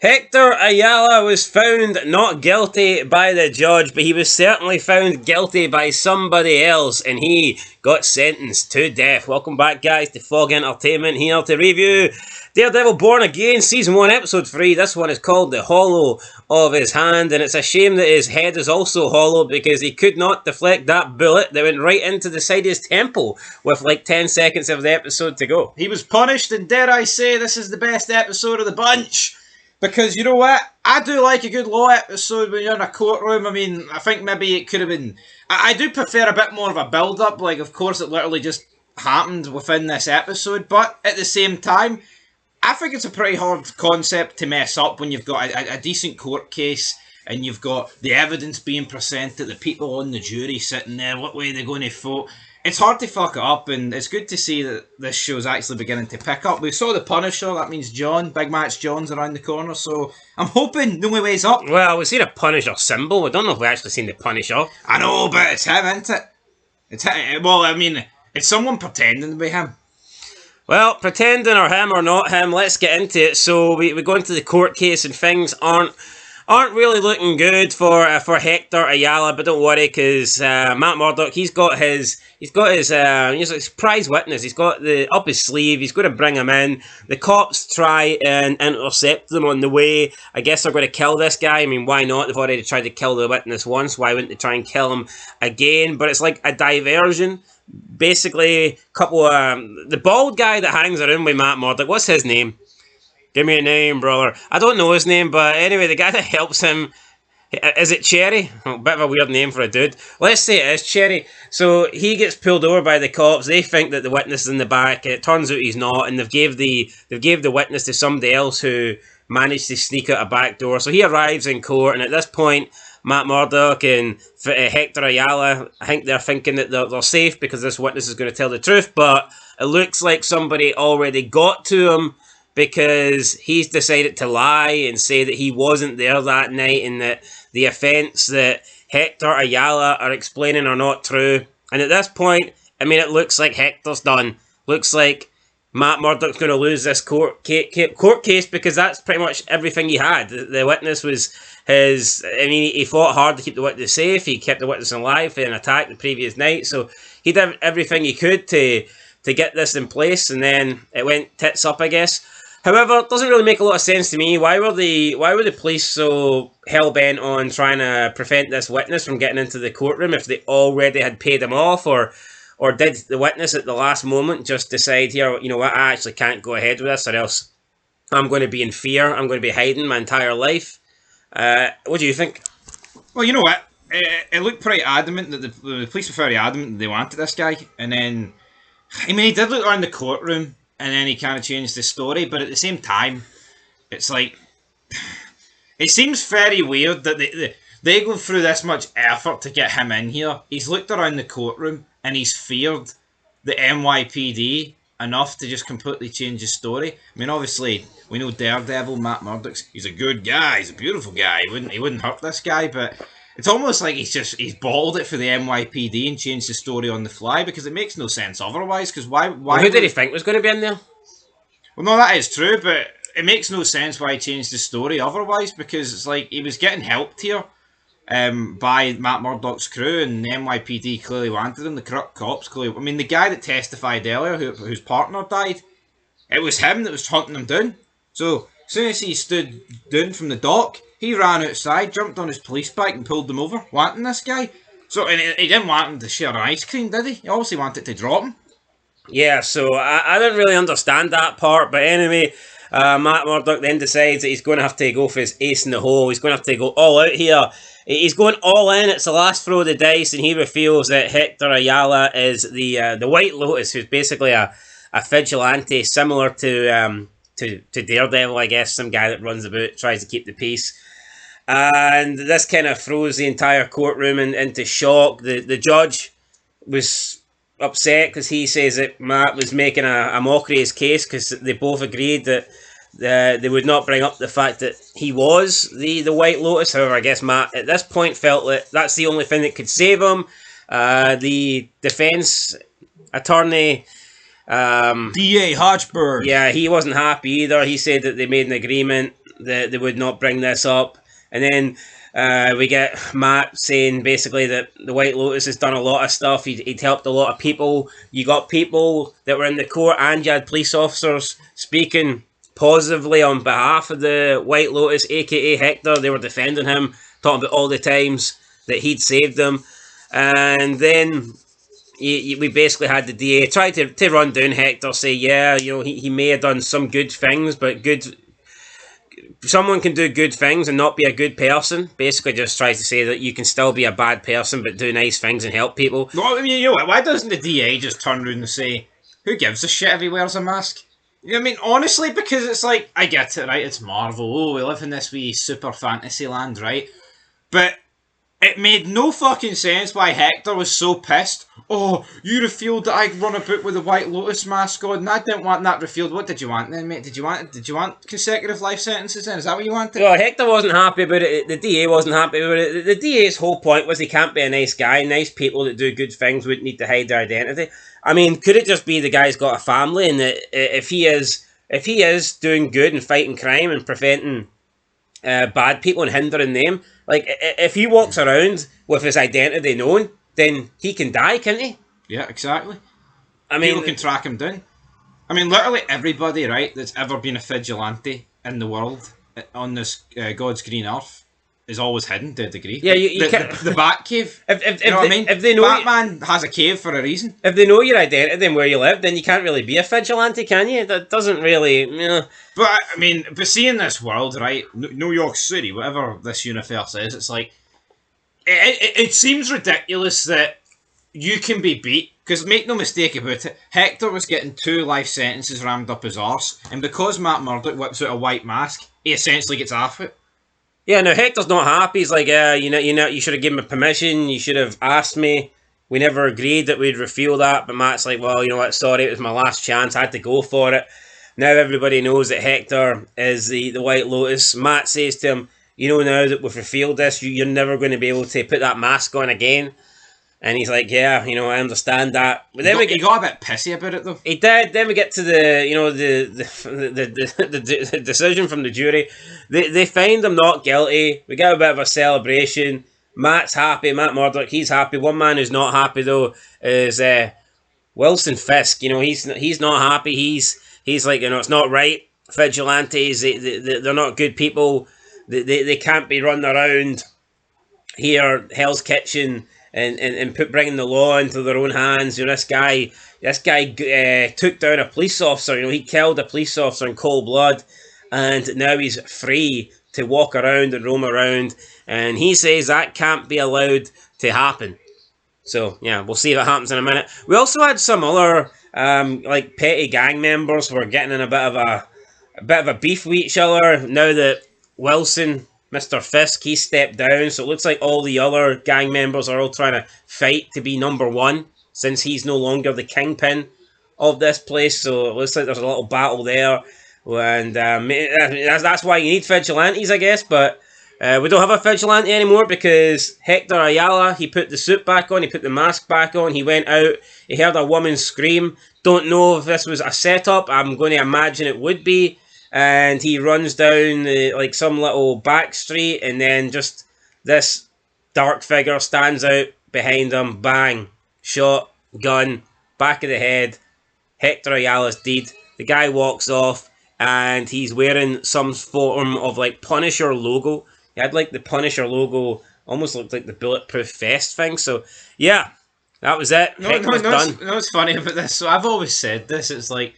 Hector Ayala was found not guilty by the judge, but he was certainly found guilty by somebody else, and he got sentenced to death. Welcome back, guys, to Fog Entertainment, here to review Daredevil Born Again, Season 1, Episode 3. This one is called The Hollow of His Hand, and it's a shame that his head is also hollow because he could not deflect that bullet that went right into the side of his temple with like 10 seconds of the episode to go. He was punished, and dare I say, this is the best episode of the bunch. Because, you know what, I do like a good law episode when you're in a courtroom. I mean, I think maybe it could have been... I do prefer a bit more of a build-up. Like, of course, it literally just happened within this episode. But at the same time, I think it's a pretty hard concept to mess up when you've got a decent court case and you've got the evidence being presented, the people on the jury sitting there, what way they're going to vote. It's hard to fuck it up, and it's good to see that this show's actually beginning to pick up. We saw the Punisher, that means John, Big Match John's around the corner, so I'm hoping the only way's up. Well, we've seen a Punisher symbol. I don't know if we've actually seen the Punisher. I know, but it's him, isn't it? It's him. Well, I mean, it's someone pretending to be him. Well, pretending or him or not him, let's get into it. So we go into the court case and things aren't really looking good for Hector Ayala, but don't worry, because Matt Murdock, he's got his prize witness. He's got up his sleeve. He's going to bring him in. The cops try and intercept them on the way. I guess they're going to kill this guy. I mean, why not? They've already tried to kill the witness once. Why wouldn't they try and kill him again? But it's like a diversion. Basically, the bald guy that hangs around with Matt Murdock. What's his name? Give me a name, brother. I don't know his name, but anyway, the guy that helps him, is it Cherry? Oh, bit of a weird name for a dude. Let's say it is Cherry. So he gets pulled over by the cops. They think that the witness is in the back. It turns out he's not, and they've gave the witness to somebody else who managed to sneak out a back door. So he arrives in court, and at this point, Matt Murdock and Hector Ayala, I think they're thinking that they're safe because this witness is going to tell the truth, but it looks like somebody already got to him, because he's decided to lie and say that he wasn't there that night and that the offence that Hector Ayala are explaining are not true. And at this point, I mean, it looks like Hector's done. Looks like Matt Murdock's going to lose this court case because that's pretty much everything he had. The witness was his... I mean, he fought hard to keep the witness safe. He kept the witness alive in an attack the previous night. So he did everything he could to get this in place, and then it went tits up, I guess. However, it doesn't really make a lot of sense to me. Why were the police so hell-bent on trying to prevent this witness from getting into the courtroom if they already had paid him off? Or did the witness at the last moment just decide, here, you know what, I actually can't go ahead with this, or else I'm going to be in fear, I'm going to be hiding my entire life? What do you think? Well, you know what? It looked pretty adamant that the police were very adamant that they wanted this guy. And then, I mean, he did look around the courtroom, and then he kind of changed the story, but at the same time, it's like, it seems very weird that they go through this much effort to get him in here. He's looked around the courtroom, and he's feared the NYPD enough to just completely change his story. I mean, obviously, we know Daredevil, Matt Murdock's, he's a good guy, he's a beautiful guy, he wouldn't hurt this guy, but it's almost like he's bottled it for the NYPD and changed the story on the fly, because it makes no sense otherwise. Because why? Well, who did he think was going to be in there? Well, no, that is true, but it makes no sense why he changed the story otherwise, because it's like he was getting helped here by Matt Murdock's crew, and the NYPD clearly wanted him. The corrupt cops clearly. I mean, the guy that testified earlier, whose partner died, it was him that was hunting him down. So as soon as he stood down from the dock, he ran outside, jumped on his police bike and pulled them over, wanting this guy. So, and he didn't want him to share an ice cream, did he? He obviously wanted to drop him. Yeah, so I didn't really understand that part, but anyway, Matt Murdock then decides that he's going to have to go for his ace in the hole. He's going to have to go all out here. He's going all in. It's the last throw of the dice, and he reveals that Hector Ayala is the White Lotus, who's basically a vigilante similar to Daredevil, I guess, some guy that runs about, tries to keep the peace. And this kind of throws the entire courtroom into shock. The judge was upset because he says that Matt was making a mockery of his case, because they both agreed that they would not bring up the fact that he was the White Lotus. However, I guess Matt at this point felt that that's the only thing that could save him. The defense attorney, D.A. Hodgberg, yeah, he wasn't happy either. He said that they made an agreement they would not bring this up. And then we get Matt saying basically that the White Lotus has done a lot of stuff. He'd helped a lot of people. You got people that were in the court, and you had police officers speaking positively on behalf of the White Lotus, aka Hector. They were defending him, talking about all the times that he'd saved them. And then we basically had the DA try to run down Hector, say, yeah, he may have done some good things, but someone can do good things and not be a good person. Basically just tries to say that you can still be a bad person but do nice things and help people. Well, I mean, why doesn't the DA just turn around and say, who gives a shit if he wears a mask? I mean, honestly, because it's like, I get it, right? It's Marvel. Oh, we live in this wee super fantasy land, right? But it made no fucking sense why Hector was so pissed. Oh, you revealed that I run about with a White Lotus mask on, and I didn't want that revealed. What did you want then, mate? Did you want consecutive life sentences then? Is that what you wanted? Well, Hector wasn't happy about it. The DA wasn't happy about it. The DA's whole point was he can't be a nice guy. Nice people that do good things wouldn't need to hide their identity. I mean, could it just be the guy's got a family, and that if he is doing good and fighting crime and preventing bad people and hindering them, like if he walks around with his identity known, then he can die, can't he? Yeah, exactly. I mean, people can track him down. I mean, literally everybody, right, that's ever been a vigilante in the world on this God's green earth is always hidden to a degree. Yeah, you can't. The Batcave. If you know what I mean? If they know Batman has a cave for a reason. If they know your identity and where you live, then you can't really be a vigilante, can you? That doesn't really. But I mean, seeing this world, right, New York City, whatever this universe is, it's like it seems ridiculous that you can be beat. Because make no mistake about it, Hector was getting 2 life sentences rammed up his arse, and because Matt Murdock whips out a white mask, he essentially gets half it. Yeah, no, Hector's not happy. He's like, you should have given me permission. You should have asked me. We never agreed that we'd reveal that. But Matt's like, well, you know what? Sorry, it was my last chance. I had to go for it. Now everybody knows that Hector is the White Lotus. Matt says to him, now that we've revealed this, you're never going to be able to put that mask on again. And he's like, yeah, I understand that. But then he got a bit pissy about it, though. He did. Then we get to the decision from the jury. They find him not guilty. We get a bit of a celebration. Matt's happy. Matt Murdock, he's happy. One man who's not happy though is Wilson Fisk. He's not happy. He's like, it's not right. Vigilantes, they're not good people. They can't be running around here, Hell's Kitchen, and bringing the law into their own hands. This guy took down a police officer. He killed a police officer in cold blood, and now he's free to walk around and roam around. And he says that can't be allowed to happen. So yeah, we'll see what happens in a minute. We also had some other petty gang members who were getting in a bit of a beef with each other now that Wilson, Mr. Fisk, he stepped down, so it looks like all the other gang members are all trying to fight to be number one, since he's no longer the kingpin of this place, so it looks like there's a little battle there, and that's why you need vigilantes, I guess, but we don't have a vigilante anymore because Hector Ayala, he put the suit back on, he put the mask back on, he went out, he heard a woman scream, don't know if this was a setup, I'm going to imagine it would be, and he runs down some little back street, and then just this dark figure stands out behind him. Bang, shot, gun, back of the head. Hector Ayala's dead. The guy walks off, and he's wearing some form of Punisher logo. He had the Punisher logo, almost looked like the bulletproof vest thing. So yeah, that was it. Hector's done. What's funny about this? So I've always said this. It's like,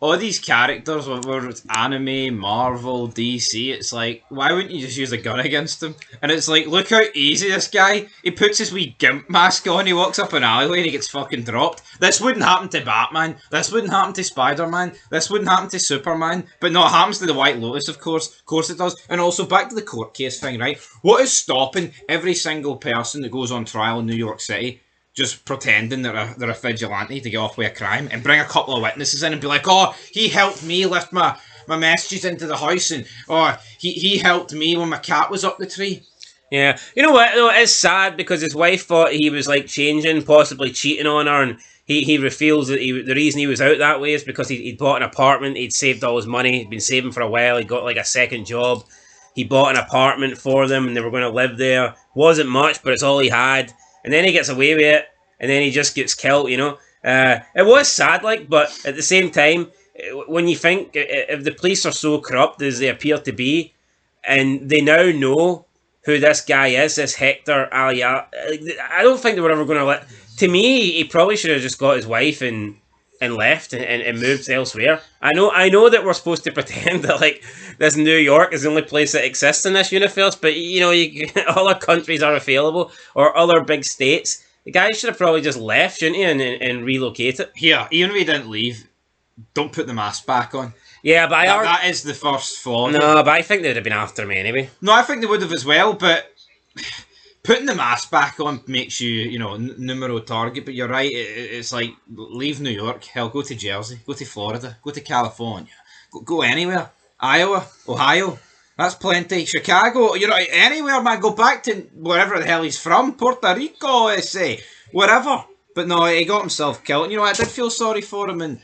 all these characters, whether it's anime, Marvel, DC, it's like, why wouldn't you just use a gun against them? And it's like, look how easy this guy, he puts his wee gimp mask on, he walks up an alleyway and he gets fucking dropped. This wouldn't happen to Batman, this wouldn't happen to Spider-Man, this wouldn't happen to Superman, but no, it happens to the White Lotus, of course it does. And also, back to the court case thing, right? What is stopping every single person that goes on trial in New York City just pretending that they're a vigilante to get off with a crime and bring a couple of witnesses in and be like, oh, he helped me lift my messages into the house, and he helped me when my cat was up the tree. Yeah. You know what, though, it's sad because his wife thought he was changing, possibly cheating on her, and he reveals that the reason he was out that way is because he'd bought an apartment, he'd saved all his money, he'd been saving for a while, he got like a second job. He bought an apartment for them and they were going to live there. Wasn't much, but it's all he had. And then he gets away with it, and then he just gets killed, you know. It was sad, like, but at the same time, when you think, if the police are so corrupt as they appear to be, and they now know who this guy is, this Hector Ayala, I don't think they were ever going to let... To me, he probably should have just got his wife and left and moved elsewhere. I know that we're supposed to pretend that like this New York is the only place that exists in this universe, but you know, other countries are available, or other big states. The guy should have probably just left, shouldn't he, and relocated. Here, even if he didn't leave, don't put the mask back on. Yeah, but that is the first flaw. No, but I think they'd have been after me anyway. No, I think they would have as well, but putting the mask back on makes you, numero target. But you're right, it's like, leave New York, hell, go to Jersey, go to Florida, go to California, go anywhere. Iowa, Ohio, that's plenty. Chicago, anywhere, man, go back to wherever the hell he's from, Puerto Rico, say, wherever. But no, he got himself killed. And, I did feel sorry for him, and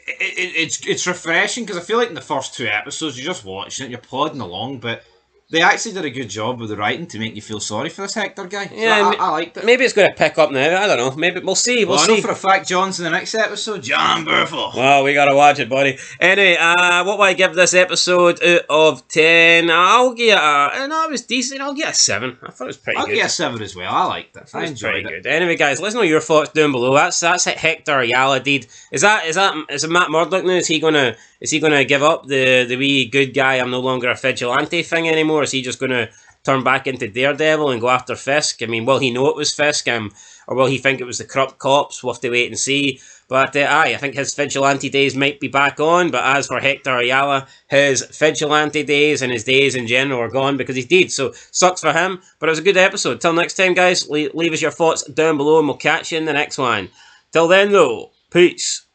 it's refreshing, because I feel like in the first 2 episodes, you're just watching it, you're plodding along, but they actually did a good job with the writing to make you feel sorry for this Hector guy. So yeah, I liked it. Maybe it's going to pick up now. I don't know. Maybe we'll see. Well, I know for a fact John's in the next episode. John Burful. Well, we gotta watch it, buddy. Anyway, what will I give this episode out of 10? I'll give it it was decent. I'll give it a 7. I thought it was pretty good. I'll give it a 7 as well. I liked it. I enjoyed it. Good. Anyway, guys, let us know your thoughts down below. That's Hector Ayala did. Is it Matt Murdock now? Is he gonna give up the wee good guy, I'm no longer a vigilante thing anymore? Is he just gonna turn back into Daredevil and go after Fisk? I mean, will he know it was Fisk, or will he think it was the corrupt cops? We'll have to wait and see. But I think his vigilante days might be back on. But as for Hector Ayala, his vigilante days and his days in general are gone because he's dead. So sucks for him. But it was a good episode. Till next time, guys, leave us your thoughts down below and we'll catch you in the next one. Till then, though, peace.